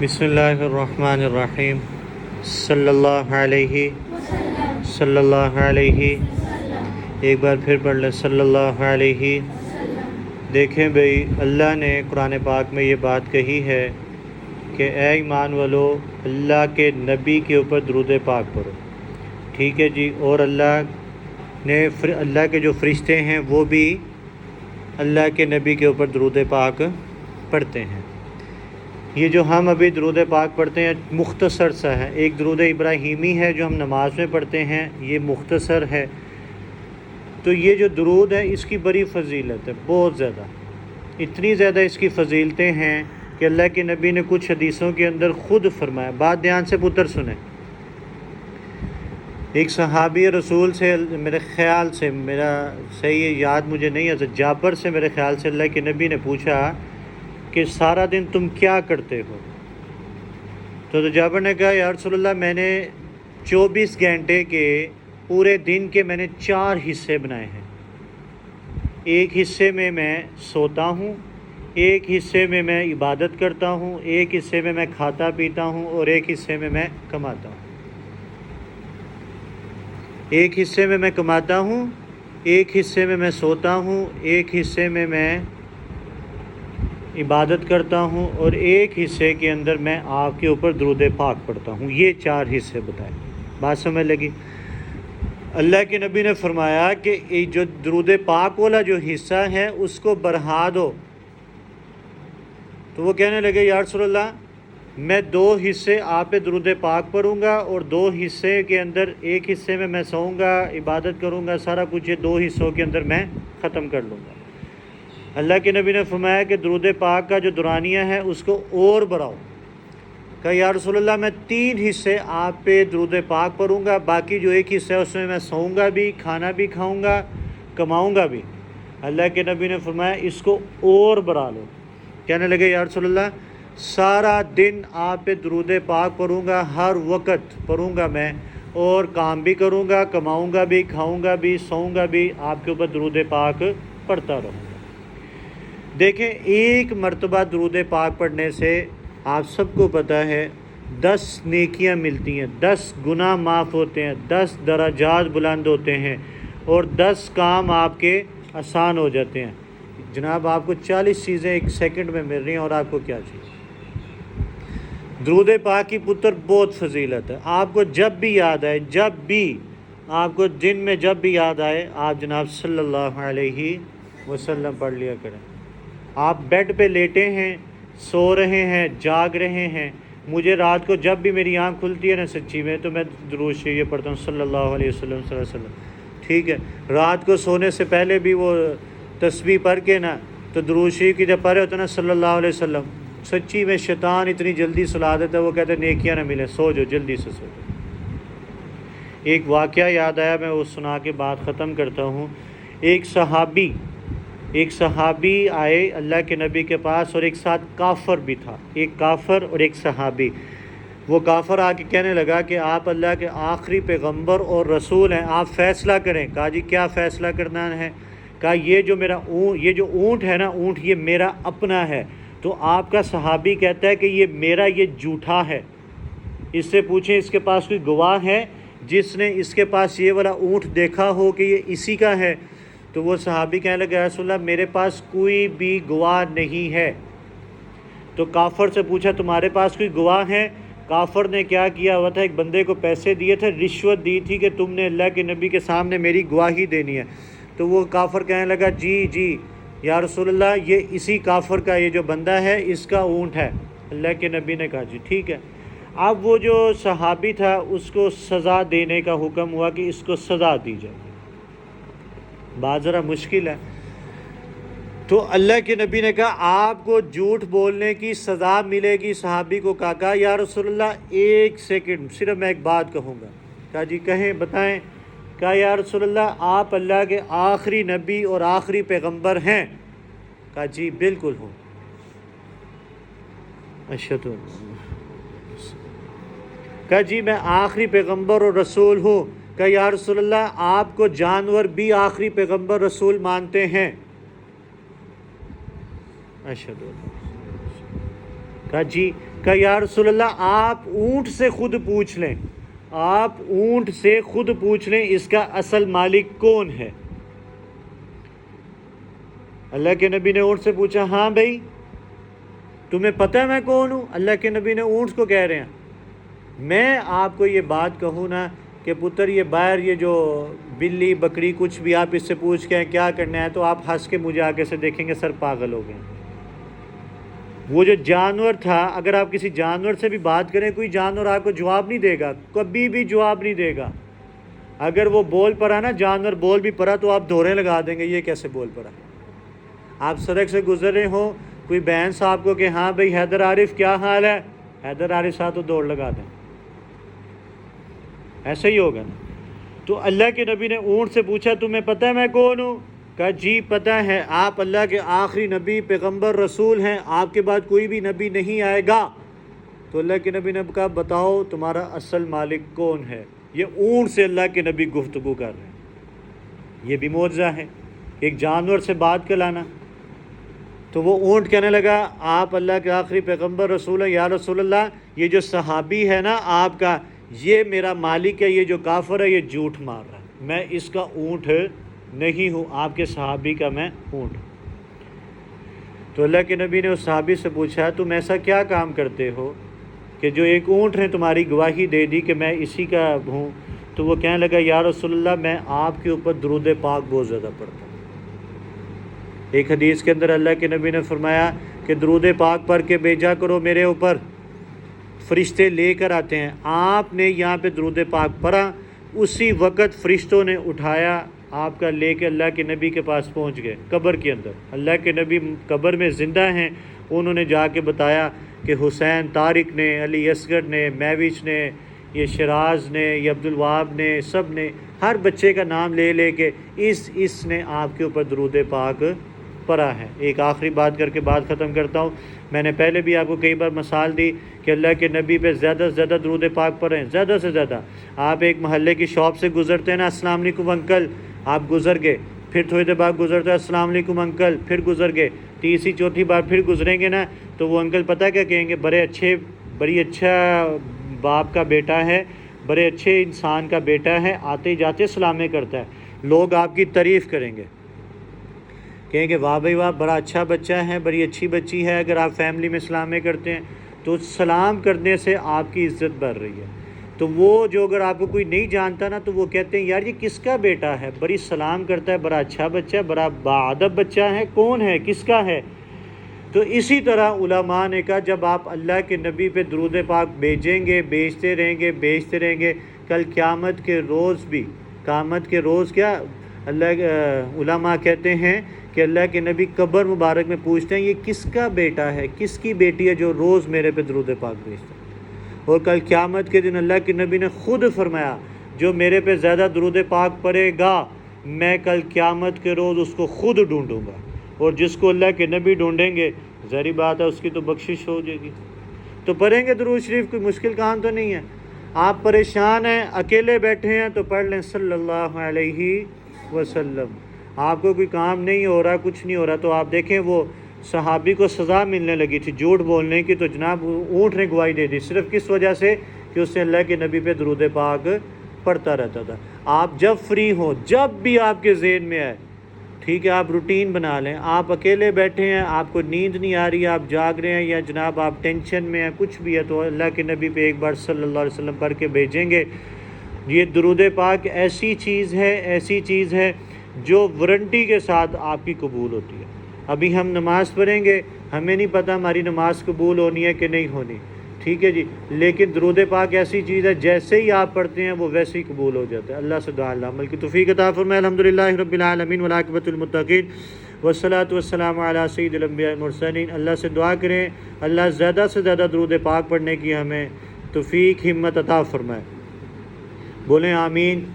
بسم اللہ الرحمن الرحیم صلی اللہ علیہ ایک بار پھر پڑھ لیں صلی اللہ علیہ۔ دیکھیں بھئی، اللہ نے قرآن پاک میں یہ بات کہی ہے کہ اے ایمان والو، اللہ کے نبی کے اوپر درود پاک پڑھو، ٹھیک ہے جی۔ اور اللہ کے جو فرشتے ہیں وہ بھی اللہ کے نبی کے اوپر درود پاک پڑھتے ہیں۔ یہ جو ہم ابھی درود پاک پڑھتے ہیں مختصر سا ہے، ایک درود ابراہیمی ہے جو ہم نماز میں پڑھتے ہیں، یہ مختصر ہے۔ تو یہ جو درود ہے اس کی بڑی فضیلت ہے، بہت زیادہ، اتنی زیادہ اس کی فضیلتیں ہیں کہ اللہ کے نبی نے کچھ حدیثوں کے اندر خود فرمایا۔ بات دھیان سے پتر سنیں۔ ایک صحابی رسول سے، میرے خیال سے، میرا صحیح یاد مجھے نہیں ہے، جابر سے میرے خیال سے اللہ کے نبی نے پوچھا کہ سارا دن تم کیا کرتے ہو؟ تو جابر نے کہا یا رسول اللہ، میں نے 24 گھنٹے کے پورے دن کے میں نے 4 حصے بنائے ہیں۔ ایک حصے میں میں سوتا ہوں، ایک حصے میں میں عبادت کرتا ہوں، ایک حصے میں میں کھاتا پیتا ہوں، اور ایک حصے میں میں کماتا ہوں۔ ایک حصے میں میں کماتا ہوں، ایک حصے میں میں سوتا ہوں، ایک حصے میں میں عبادت کرتا ہوں، اور ایک حصے کے اندر میں آپ کے اوپر درود پاک پڑھتا ہوں۔ یہ 4 حصے بتائے۔ بات سمجھ لگی؟ اللہ کے نبی نے فرمایا کہ یہ جو درود پاک والا جو حصہ ہے اس کو بڑھا دو۔ تو وہ کہنے لگے یا رسول اللہ، میں 2 حصے آپ پہ درود پاک پڑھوں گا، اور 2 حصے کے اندر ایک حصے میں سوؤں گا، عبادت کروں گا، سارا کچھ یہ 2 حصوں کے اندر میں ختم کر لوں گا۔ اللہ کے نبی نے فرمایا کہ درود پاک کا جو دورانیہ ہے اس کو اور بڑھاؤ۔ کہا یا رسول اللہ، میں 3 حصے آپ پہ درود پاک پڑھوں گا، باقی جو ایک حصہ ہے اس میں سوؤں گا بھی، کھانا بھی کھاؤں گا، کماؤں گا بھی۔ اللہ کے نبی نے فرمایا اس کو اور بڑھا لو۔ کہنے لگے یا رسول اللہ، سارا دن آپ پہ درود پاک پڑھوں گا، ہر وقت پڑھوں گا میں، اور کام بھی کروں گا، کماؤں گا بھی، کھاؤں گا بھی، سوؤں گا بھی، آپ کے اوپر درود پاک پڑھتا رہوں گا۔ دیکھیں، ایک مرتبہ درود پاک پڑھنے سے آپ سب کو پتہ ہے 10 نیکیاں ملتی ہیں، 10 گناہ معاف ہوتے ہیں، 10 درجات بلند ہوتے ہیں، اور 10 کام آپ کے آسان ہو جاتے ہیں۔ جناب، آپ کو 40 چیزیں 1 سیکنڈ میں مل رہی ہیں، اور آپ کو کیا چاہیے؟ درود پاک کی پتر بہت فضیلت ہے۔ آپ کو جب بھی یاد آئے، جب بھی آپ کو دن میں جب بھی یاد آئے، آپ جناب صلی اللہ علیہ وسلم پڑھ لیا کریں۔ آپ بیڈ پہ لیٹے ہیں، سو رہے ہیں، جاگ رہے ہیں، مجھے رات کو جب بھی میری آنکھ کھلتی ہے نا سچی میں، تو میں درود شریف پڑھتا ہوں صلی اللہ علیہ وسلم صلی اللہ علیہ وسلم، ٹھیک ہے؟ رات کو سونے سے پہلے بھی وہ تسبیح پڑھ کے نا، تو درود شریف کی جب پڑھے ہوتے نا صلی اللہ علیہ وسلم، سچی میں شیطان اتنی جلدی سلا دیتا ہے، وہ کہتے ہیں نیکیاں نہ ملیں، سو جو جلدی سے سو جو۔ ایک واقعہ یاد آیا، میں وہ سنا کے بات ختم کرتا ہوں۔ ایک صحابی آئے اللہ کے نبی کے پاس، اور ایک ساتھ کافر بھی تھا، ایک کافر اور ایک صحابی۔ وہ کافر آ کے کہنے لگا کہ آپ اللہ کے آخری پیغمبر اور رسول ہیں، آپ فیصلہ کریں۔ کہا جی کیا فیصلہ کرنا ہے؟ کہا یہ جو اونٹ ہے نا، اونٹ یہ میرا اپنا ہے، تو آپ کا صحابی کہتا ہے کہ یہ جھوٹا ہے، اس سے پوچھیں اس کے پاس کوئی گواہ ہے جس نے اس کے پاس یہ والا اونٹ دیکھا ہو کہ یہ اسی کا ہے؟ تو وہ صحابی کہنے لگا رسول اللہ، میرے پاس کوئی بھی گواہ نہیں ہے۔ تو کافر سے پوچھا تمہارے پاس کوئی گواہ ہے؟ کافر نے کیا کیا ہوا تھا، ایک بندے کو پیسے دیے تھے، رشوت دی تھی کہ تم نے اللہ کے نبی کے سامنے میری گواہی دینی ہے۔ تو وہ کافر کہنے لگا جی یا رسول اللہ، یہ اسی کافر کا یہ جو بندہ ہے اس کا اونٹ ہے۔ اللہ کے نبی نے کہا جی ٹھیک ہے۔ اب وہ جو صحابی تھا اس کو سزا دینے کا حکم ہوا کہ اس کو سزا دی جائے۔ بات ذرا مشکل ہے۔ تو اللہ کے نبی نے کہا آپ کو جھوٹ بولنے کی سزا ملے گی۔ صحابی کو کہا یا رسول اللہ 1 سیکنڈ، صرف میں ایک بات کہوں گا۔ کہا جی کہیں، بتائیں۔ کہا یا رسول اللہ، آپ اللہ کے آخری نبی اور آخری پیغمبر ہیں؟ کہا جی بالکل ہوں۔ اشہدو کہا جی میں آخری پیغمبر اور رسول ہوں۔ کہا یا رسول اللہ، آپ کو جانور بھی آخری پیغمبر رسول مانتے ہیں؟ اشہدو کہا جی کہا یا رسول اللہ آپ اونٹ سے خود پوچھ لیں، آپ اونٹ سے خود پوچھ لیں اس کا اصل مالک کون ہے۔ اللہ کے نبی نے اونٹ سے پوچھا ہاں بھائی تمہیں پتہ ہے میں کون ہوں؟ اللہ کے نبی نے اونٹ کو کہہ رہے ہیں میں آپ کو یہ بات کہوں نا کہ پتر یہ باہر یہ جو بلی بکری کچھ بھی آپ اس سے پوچھ کے کیا کرنا ہے، تو آپ ہنس کے مجھے آگے سے دیکھیں گے سر پاگل ہو گئے۔ وہ جو جانور تھا، اگر آپ کسی جانور سے بھی بات کریں کوئی جانور آپ کو جواب نہیں دے گا، کبھی بھی جواب نہیں دے گا۔ اگر وہ بول پڑا نا، جانور بول بھی پڑا تو آپ دورے لگا دیں گے یہ کیسے بول پڑا۔ آپ سڑک سے گزر رہے ہو، کوئی بہن صاحب کو کہ ہاں بھائی حیدر عارف کیا حال ہے، حیدر عارف صاحب تو دوڑ لگا دیں، ایسا ہی ہوگا نا۔ تو اللہ کے نبی نے اونٹ سے پوچھا تمہیں پتہ ہے میں کون ہوں؟ کہا جی پتہ ہے، آپ اللہ کے آخری نبی پیغمبر رسول ہیں، آپ کے بعد کوئی بھی نبی نہیں آئے گا۔ تو اللہ کے نبی نے کہا بتاؤ تمہارا اصل مالک کون ہے۔ یہ اونٹ سے اللہ کے نبی گفتگو کر رہے ہیں، یہ بھی معجزہ ہے ایک جانور سے بات کرانا۔ تو وہ اونٹ کہنے لگا آپ اللہ کے آخری پیغمبر رسول ہیں، یا رسول اللہ یہ جو صحابی ہے نا آپ کا، یہ میرا مالک ہے، یہ جو کافر ہے یہ جھوٹ مار رہا ہے، میں اس کا اونٹ نہیں ہوں، آپ کے صحابی کا میں اونٹ ہوں۔ تو اللہ کے نبی نے اس صحابی سے پوچھا تم ایسا کیا کام کرتے ہو کہ جو ایک اونٹ نے تمہاری گواہی دے دی کہ میں اسی کا ہوں؟ تو وہ کہنے لگا یا رسول اللہ میں آپ کے اوپر درود پاک بہت زیادہ پڑھتا ہوں۔ ایک حدیث کے اندر اللہ کے نبی نے فرمایا کہ درود پاک پڑھ کے بھیجا کرو میرے اوپر، فرشتے لے کر آتے ہیں۔ آپ نے یہاں پہ درود پاک پڑھا، اسی وقت فرشتوں نے اٹھایا آپ کا لے کے اللہ کے نبی کے پاس پہنچ گئے قبر کے اندر۔ اللہ کے نبی قبر میں زندہ ہیں، انہوں نے جا کے بتایا کہ حسین طارق نے، علی اصغر نے، میوش نے، یہ شراز نے، یہ عبدالوہاب نے، سب نے ہر بچے کا نام لے لے کے اس نے آپ کے اوپر درود پاک پڑھا ہے۔ ایک آخری بات کر کے بات ختم کرتا ہوں۔ میں نے پہلے بھی آپ کو کئی بار مثال دی کہ اللہ کے نبی پہ زیادہ سے زیادہ درود پاک پڑھیں، زیادہ سے زیادہ۔ آپ ایک محلے کی شاپ سے گزرتے ہیں نا، السلام علیکم انکل، آپ گزر گئے، پھر تھوڑی دیر بعد گزرتے ہیں السلام علیکم انکل، پھر گزر گئے، تیسری چوتھی بار پھر گزریں گے نا تو وہ انکل پتہ کیا کہیں گے، بڑی اچھا باپ کا بیٹا ہے، بڑے اچھے انسان کا بیٹا ہے، آتے جاتے سلامیں کرتا ہے، لوگ آپ کی تعریف کریں گے، کہیں گے واہ بھائی واہ بڑا اچھا بچہ ہے، بڑی اچھی بچی ہے۔ اگر آپ فیملی میں سلامیں کرتے ہیں تو سلام کرنے سے آپ کی عزت بڑھ رہی ہے۔ تو وہ جو اگر آپ کو کوئی نہیں جانتا نا تو وہ کہتے ہیں یار یہ کس کا بیٹا ہے، بڑی سلام کرتا ہے، بڑا اچھا بچہ ہے، بڑا باادب بچہ ہے، کون ہے، کس کا ہے۔ تو اسی طرح علماء نے کہا جب آپ اللہ کے نبی پہ درود پاک بھیجیں گے، بیچتے رہیں گے، کل قیامت کے روز بھی، قیامت کے روز کیا علماء کہتے ہیں کہ اللہ کے نبی قبر مبارک میں پوچھتے ہیں یہ کس کا بیٹا ہے، کس کی بیٹی ہے جو روز میرے پہ درود پاک بھیجتا ہے۔ اور کل قیامت کے دن اللہ کے نبی نے خود فرمایا جو میرے پہ زیادہ درود پاک پڑھے گا میں کل قیامت کے روز اس کو خود ڈھونڈوں گا، اور جس کو اللہ کے نبی ڈھونڈیں گے ظاہری بات ہے اس کی تو بخشش ہو جائے گی۔ تو پڑھیں گے درود شریف، کوئی مشکل کام تو نہیں ہے۔ آپ پریشان ہیں، اکیلے بیٹھے ہیں تو پڑھ لیں صلی اللہ علیہ وسلم۔ آپ کو کوئی کام نہیں ہو رہا، کچھ نہیں ہو رہا، تو آپ دیکھیں وہ صحابی کو سزا ملنے لگی تھی جھوٹ بولنے کی، تو جناب اونٹ نے گواہی دے دی، صرف کس وجہ سے کہ اس نے اللہ کے نبی پہ درود پاک پڑھتا رہتا تھا۔ آپ جب فری ہوں، جب بھی آپ کے ذہن میں آئے، ٹھیک ہے، آپ روٹین بنا لیں۔ آپ اکیلے بیٹھے ہیں، آپ کو نیند نہیں آ رہی ہے، آپ جاگ رہے ہیں، یا جناب آپ ٹینشن میں ہیں، کچھ بھی ہے، تو اللہ کے نبی پہ ایک بار صلی اللہ علیہ وسلم پڑھ کے بھیجیں گے۔ یہ درود پاک ایسی چیز ہے جو وارنٹی کے ساتھ آپ کی قبول ہوتی ہے۔ ابھی ہم نماز پڑھیں گے، ہمیں نہیں پتہ ہماری نماز قبول ہونی ہے کہ نہیں ہونی، ٹھیک ہے جی، لیکن درود پاک ایسی چیز ہے جیسے ہی آپ پڑھتے ہیں وہ ویسے ہی قبول ہو جاتا ہے۔ اللہ سے دعا اللہ عمل کی توفیق عطا فرمائے۔ الحمدللہ رب العالمین والعاقبۃ للمتقین والصلاۃ والسلام علی سید الانبیاء والمرسلین۔ اللہ سے دعا کریں اللہ زیادہ سے زیادہ درود پاک پڑھنے کی ہمیں توفیق ہمت عطا فرمائے، بولیں آمین۔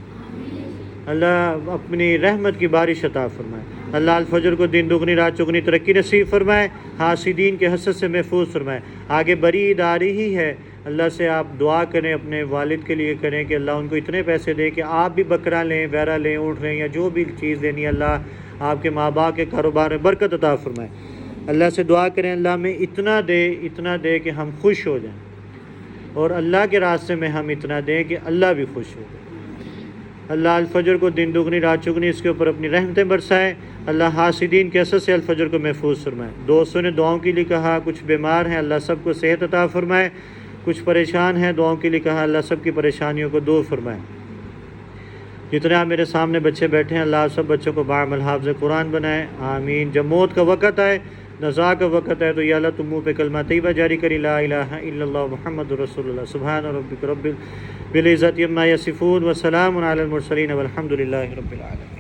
اللہ اپنی رحمت کی بارش عطا فرمائے۔ اللہ الفجر کو دن دگنی رات چگنی ترقی نصیب فرمائے، حاسدین کے حسد سے محفوظ فرمائے۔ آگے بڑی عید آ رہی ہے، اللہ سے آپ دعا کریں، اپنے والد کے لیے کریں کہ اللہ ان کو اتنے پیسے دے کہ آپ بھی بکرا لیں، بیرا لیں، اونٹ لیں، یا جو بھی چیز لینی ہے، اللہ آپ کے ماں باپ کے کاروبار میں برکت عطا فرمائے۔ اللہ سے دعا کریں اللہ میں اتنا دے کہ ہم خوش ہو جائیں، اور اللہ کے راستے میں ہم اتنا دیں کہ اللہ بھی خوش ہو جائے۔ اللہ الفجر کو دن دگنی رات چگنی اس کے اوپر اپنی رحمتیں برسائے۔ اللہ حاسدین کے اثر سے الفجر کو محفوظ فرمائے۔ دوستوں نے دعاؤں کے لیے کہا، کچھ بیمار ہیں، اللہ سب کو صحت عطا فرمائے، کچھ پریشان ہیں، دعاؤں کے لیے کہا، اللہ سب کی پریشانیوں کو دور فرمائے۔ جتنے آپ میرے سامنے بچے بیٹھے ہیں، اللہ سب بچوں کو باعمل حافظ قرآن بنائے، آمین۔ جب موت کا وقت آئے، نزا کا وقت ہے، تو یا اللہ تم منہ پہ کلمہ طیبہ جاری کری، لا الہ الا اللہ محمد رسول اللہ۔ سبحان ربک رب بالعزت عما یصفون وسلام علی المرسلین والحمد للہ رب العالمین۔